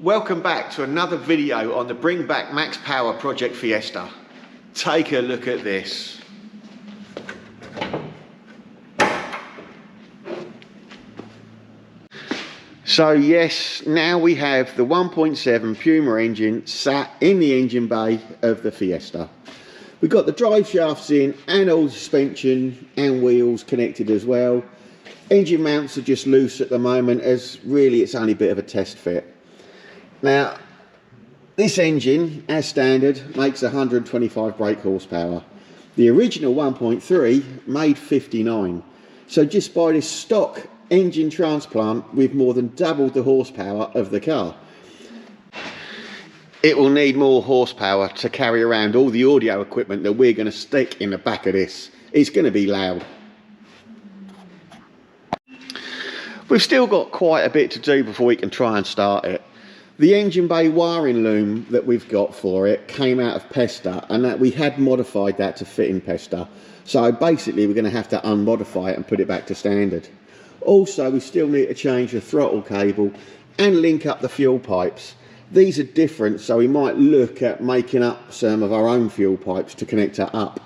Welcome back to another video on the Bring Back Max Power Project Fiesta. Take a look at this. So yes, now we have the 1.7 Puma engine sat in the engine bay of the Fiesta. We've got the drive shafts in and all the suspension and wheels connected as well. Engine mounts are just loose at the moment, as really it's only a bit of a test fit. Now, this engine, as standard, makes 125 brake horsepower. The original 1.3 made 59. So just by this stock engine transplant, we've more than doubled the horsepower of the car. It will need more horsepower to carry around all the audio equipment that we're going to stick in the back of this. It's going to be loud. We've still got quite a bit to do before we can try and start it. The engine bay wiring loom that we've got for it came out of Fiesta, and that we had modified that to fit in Fiesta. So basically we're going to have to unmodify it and put it back to standard. Also, we still need to change the throttle cable and link up the fuel pipes. These are different, so we might look at making up some of our own fuel pipes to connect that up.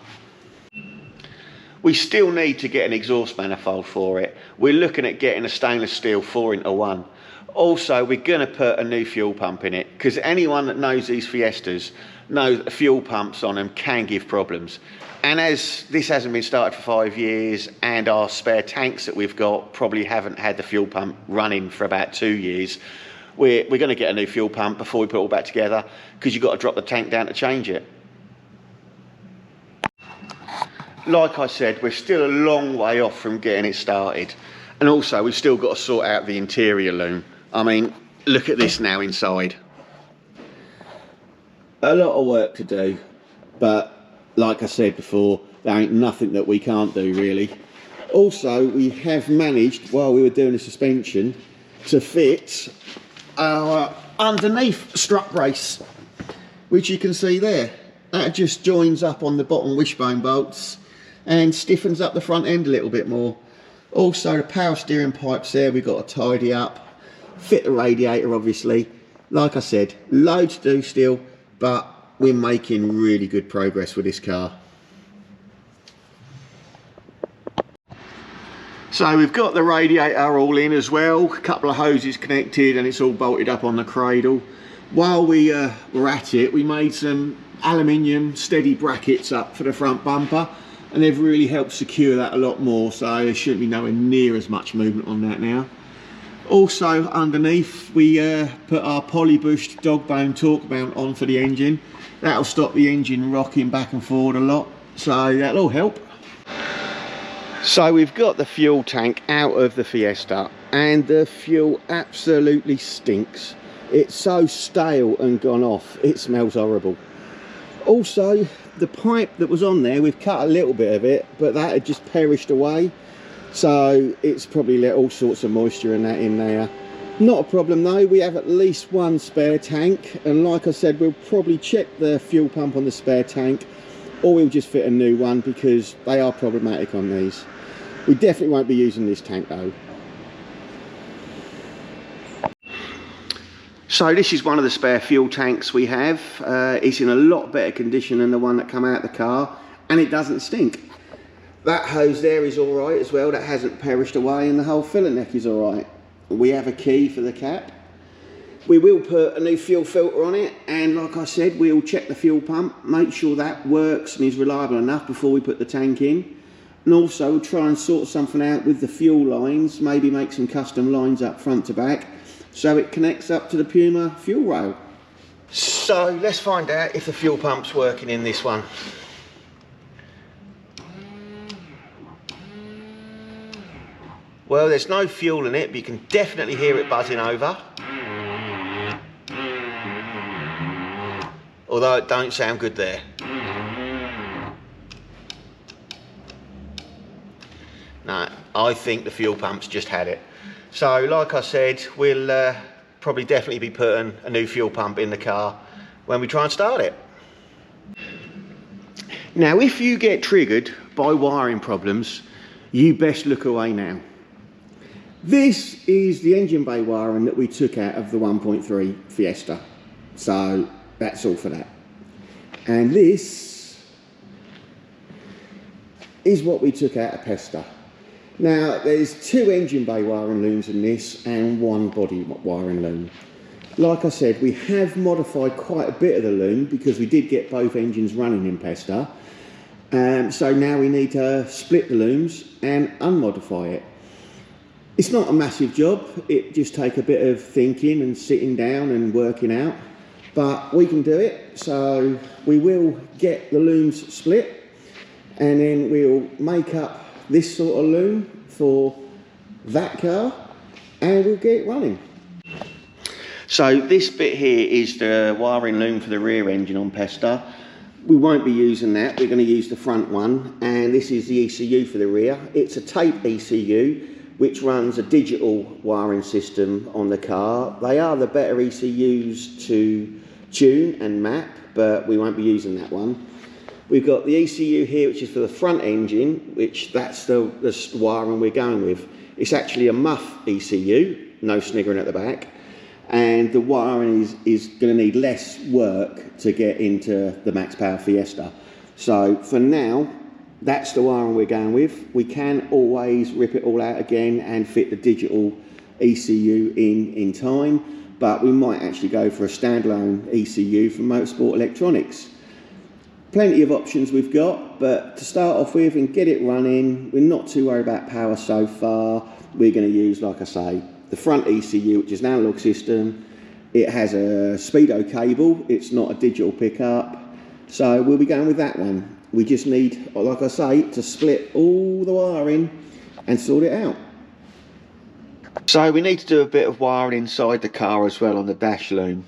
We still need to get an exhaust manifold for it. We're looking at getting a stainless steel 4x1. Also, we're going to put a new fuel pump in it, because anyone that knows these Fiestas knows that fuel pumps on them can give problems. And as this hasn't been started for 5 years, and our spare tanks that we've got probably haven't had the fuel pump running for about 2 years, we're going to get a new fuel pump before we put it all back together, because you've got to drop the tank down to change it. Like I said, we're still a long way off from getting it started. And also, we've still got to sort out the interior loom. I mean, look at this now inside. A lot of work to do, but like I said before, there ain't nothing that we can't do really. Also, we have managed, while we were doing the suspension, to fit our underneath strut brace, which you can see there. That just joins up on the bottom wishbone bolts and stiffens up the front end a little bit more. Also, the power steering pipes there we've got to tidy up. Fit the radiator, obviously. Like I said, loads to do still, but we're making really good progress with this car. So we've got the radiator all in as well, a couple of hoses connected, and it's all bolted up on the cradle. While we were at it, we made some aluminium steady brackets up for the front bumper, and they've really helped secure that a lot more, so there shouldn't be nowhere near as much movement on that now. Also underneath, we put our polybushed dog bone torque mount on for the engine. That'll stop the engine rocking back and forward a lot, so that'll all help. So we've got the fuel tank out of the Fiesta, and the fuel absolutely stinks. It's so stale and gone off, it smells horrible. Also, the pipe that was on there, we've cut a little bit of it, but that had just perished away. So it's probably let all sorts of moisture and that in there. Not a problem though, we have at least one spare tank, and like I said, we'll probably check the fuel pump on the spare tank, or we'll just fit a new one, because they are problematic on these. We definitely won't be using this tank though. So this is one of the spare fuel tanks we have. It's in a lot better condition than the one that come out of the car, and it doesn't stink. That hose there is all right as well, that hasn't perished away, and the whole filler neck is all right. We have a key for the cap. We will put a new fuel filter on it, and like I said, we'll check the fuel pump, make sure that works and is reliable enough before we put the tank in. And also we'll try and sort something out with the fuel lines, maybe make some custom lines up front to back, so it connects up to the Puma fuel rail. So let's find out if the fuel pump's working in this one. Well, there's no fuel in it, but you can definitely hear it buzzing over. Although it don't sound good there. No, I think the fuel pump's just had it. So, like I said, we'll probably definitely be putting a new fuel pump in the car when we try and start it. Now, if you get triggered by wiring problems, you best look away now. This is the engine bay wiring that we took out of the 1.3 Fiesta. So that's all for that. And this is what we took out of Fiesta. Now there's 2 engine bay wiring looms in this and 1 body wiring loom. Like I said, we have modified quite a bit of the loom because we did get both engines running in Fiesta. So now we need to split the looms and unmodify it. It's not a massive job, it just takes a bit of thinking and sitting down and working out, but we can do it. So we will get the looms split and then we'll make up this sort of loom for that car and we'll get it running. So this bit here is the wiring loom for the rear engine on Fiesta. We won't be using that, we're going to use the front one, and this is the ECU for the rear. It's a tape ECU which runs a digital wiring system on the car. They are the better ECUs to tune and map, but we won't be using that one. We've got the ECU here which is for the front engine, which that's the wiring we're going with. It's actually a muff ECU, no sniggering at the back, and the wiring is going to need less work to get into the Max Power Fiesta. So for now, that's the wiring we're going with. We can always rip it all out again and fit the digital ECU in time, but we might actually go for a standalone ECU from Motorsport Electronics. Plenty of options we've got, but to start off with and get it running, we're not too worried about power so far. We're going to use, like I say, the front ECU, which is an analog system. It has a speedo cable, it's not a digital pickup, so we'll be going with that one. We just need, like I say, to split all the wiring and sort it out. So we need to do a bit of wiring inside the car as well on the dash loom.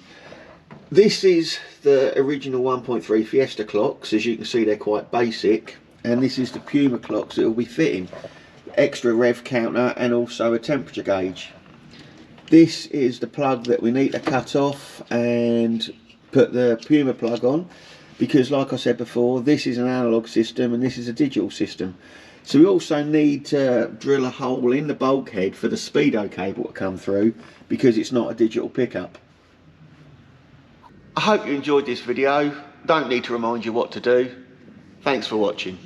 This is the original 1.3 Fiesta clocks. As you can see, they're quite basic, and this is the Puma clocks that will be fitting. Extra rev counter and also a temperature gauge. This is the plug that we need to cut off and put the Puma plug on, because like I said before, this is an analog system and this is a digital system. So we also need to drill a hole in the bulkhead for the speedo cable to come through, because it's not a digital pickup. I hope you enjoyed this video. Don't need to remind you what to do. Thanks for watching.